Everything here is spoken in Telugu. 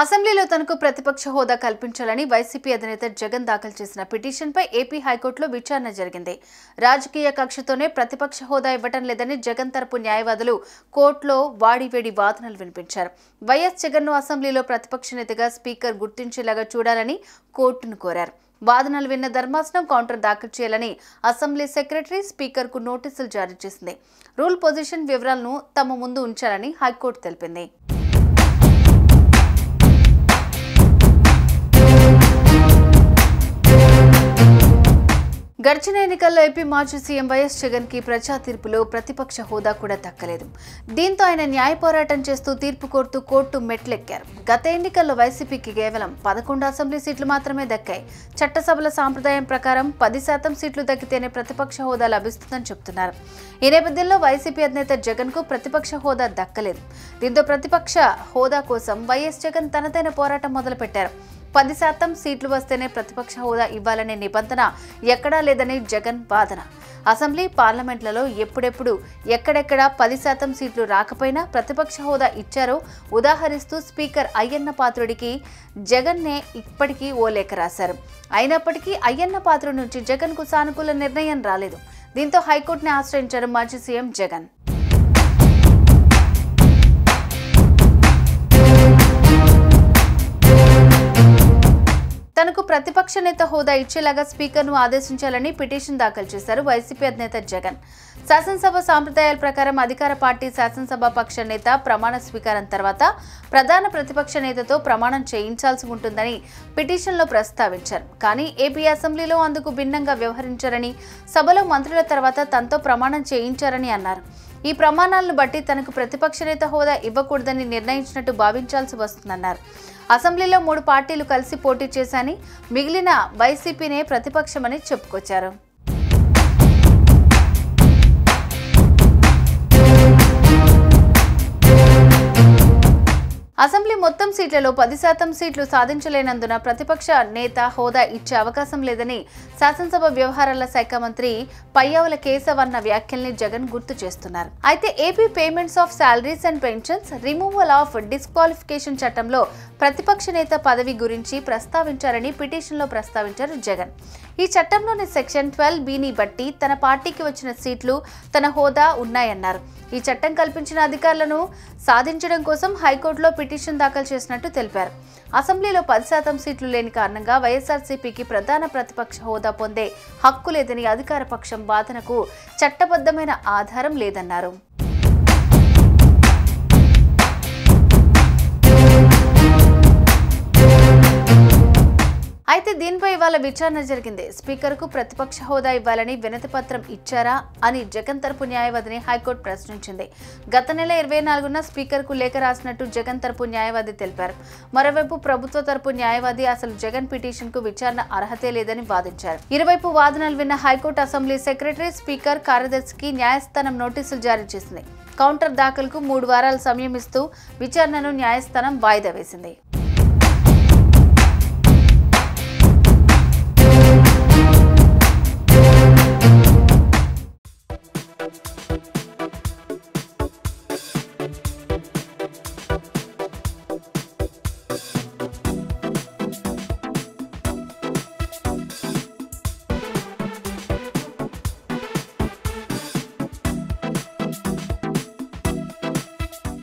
అసెంబ్లీలో తనకు ప్రతిపక్ష హోదా కల్పించాలని వైసీపీ అధినేత జగన్ దాఖలు చేసిన పిటిషన్పై ఏపీ హైకోర్టులో విచారణ జరిగింది. రాజకీయ కక్షతోనే ప్రతిపక్ష హోదా ఇవ్వటం లేదని జగన్ తరపు న్యాయవాదులు కోర్టులో వాడివేడి వాదనలు వినిపించారు. వైఎస్ జగన్ను అసెంబ్లీలో ప్రతిపక్ష నేతగా స్పీకర్ గుర్తించేలాగా చూడాలని కోర్టును కోరారు. వాదనలు విన్న ధర్మాసనం కౌంటర్ దాఖలు చేయాలని అసెంబ్లీ సెక్రటరీ స్పీకర్కు నోటీసులు జారీ చేసింది. రూల్ పొజిషన్ వివరాలను తమ ముందు ఉంచాలని హైకోర్టు తెలిపింది. గడిచిన ఎన్నికల్లో ఏపీ మాజీ సీఎం వైఎస్ జగన్ కి ప్రజా తీర్పులో ప్రతిపక్ష హోదా కూడా దక్కలేదు. దీంతో ఆయన న్యాయ పోరాటం చేస్తూ తీర్పు కోరుతూ కోర్టు మెట్లెక్కారు. గత ఎన్నికల్లో వైసీపీకి కేవలం 11 అసెంబ్లీ సీట్లు మాత్రమే దక్కాయి. చట్టసభల సాంప్రదాయం ప్రకారం 10% సీట్లు దక్కితేనే ప్రతిపక్ష హోదా లభిస్తుందని చెబుతున్నారు. ఈ నేపథ్యంలో వైసీపీ అధినేత జగన్ కు ప్రతిపక్ష హోదా దక్కలేదు. దీంతో ప్రతిపక్ష హోదా కోసం వైఎస్ జగన్ తనదైన పోరాటం మొదలుపెట్టారు. 10% సీట్లు వస్తేనే ప్రతిపక్ష హోదా ఇవ్వాలనే నిబంధన ఎక్కడా లేదని జగన్ వాదన. అసెంబ్లీ, పార్లమెంట్లలో ఎప్పుడెప్పుడు ఎక్కడెక్కడ 10% సీట్లు రాకపోయినా ప్రతిపక్ష హోదా ఇచ్చారో ఉదాహరిస్తూ స్పీకర్ అయ్యన్న పాత్రుడికి జగన్నే ఇప్పటికీ ఓ లేఖ రాశారు. అయినప్పటికీ అయ్యన్న పాత్రుడి నుంచి జగన్కు సానుకూల నిర్ణయం రాలేదు. దీంతో హైకోర్టుని ఆశ్రయించారు మాజీ సీఎం జగన్. తనకు ప్రతిపక్ష నేత హోదా ఇచ్చేలాగా స్పీకర్ను ఆదేశించాలని పిటిషన్ దాఖలు చేశారు వైసీపీ అధినేత జగన్. శాసనసభ సాంప్రదాయాల ప్రకారం అధికార పార్టీ శాసనసభ పక్ష నేత ప్రమాణ స్వీకారం తర్వాత ప్రధాన ప్రతిపక్ష నేతతో ప్రమాణం చేయించాల్సి ఉంటుందని పిటిషన్లో ప్రస్తావించారు. కానీ ఏపీ అసెంబ్లీలో అందుకు భిన్నంగా వ్యవహరించారని, సభలో మంత్రుల తర్వాత తనతో ప్రమాణం చేయించారని అన్నారు. ఈ ప్రమాణాలను బట్టి తనకు ప్రతిపక్ష నేత హోదా ఇవ్వకూడదని నిర్ణయించినట్టు భావించాల్సి వస్తుందన్నారు. అసెంబ్లీలో 3 పార్టీలు కలిసి పోటీ చేశాని, మిగిలిన వైసీపీనే ప్రతిపక్షమని చెప్పుకొచ్చారు. అసెంబ్లీ మొత్తం సీట్లలో 10% సీట్లు సాధించలేనందున ప్రతిపక్ష నేత హోదా ఇచ్చే అవకాశం లేదని శాసనసభ వ్యవహారాల శాఖ మంత్రి పయ్యావుల కేశవ్ అన్న వ్యాఖ్యల్ని జగన్ గుర్తు చేస్తున్నారు. అయితే AP payments of salaries and pensions removal of disqualification చట్టంలో ప్రతిపక్ష నేత పదవి గురించి ప్రస్తావించారని పిటిషన్లో ప్రస్తావించారు జగన్. ఈ చట్టంలోని సెక్షన్ 12(b)ని బట్టి తన పార్టీకి వచ్చిన సీట్లు తన హోదా ఉన్నాయన్నారు. ఈ చట్టం కల్పించిన అధికారులను సాధించడం కోసం హైకోర్టులో పిటిషన్ దాఖలు చేసినట్టు తెలిపారు. అసెంబ్లీలో 10% సీట్లు లేని కారణంగా వైఎస్ఆర్సీపీకి ప్రధాన ప్రతిపక్ష హోదా పొందే హక్కు లేదని అధికార పక్షం వాదనకు చట్టబద్ధమైన ఆధారం లేదన్నారు. అయితే దీనిపై ఇవాళ విచారణ జరిగింది. స్పీకర్కు ప్రతిపక్ష హోదా ఇవ్వాలని వినతి పత్రం ఇచ్చారా అని జగన్ తరపు న్యాయవాదిని హైకోర్టు ప్రశ్నించింది. గత నెల 24న స్పీకర్కు లేఖ రాసినట్టు జగన్ తరపు న్యాయవాది తెలిపారు. మరోవైపు ప్రభుత్వ తరపు న్యాయవాది అసలు జగన్ పిటిషన్కు విచారణ అర్హతే లేదని వాదించారు. ఇరువైపు వాదనలు విన్న హైకోర్టు అసెంబ్లీ సెక్రటరీ, స్పీకర్, కార్యదర్శికి న్యాయస్థానం నోటీసులు జారీ చేసింది. కౌంటర్ దాఖలుకు 3 వారాల సమయం ఇస్తూ విచారణను న్యాయస్థానం వాయిదా వేసింది.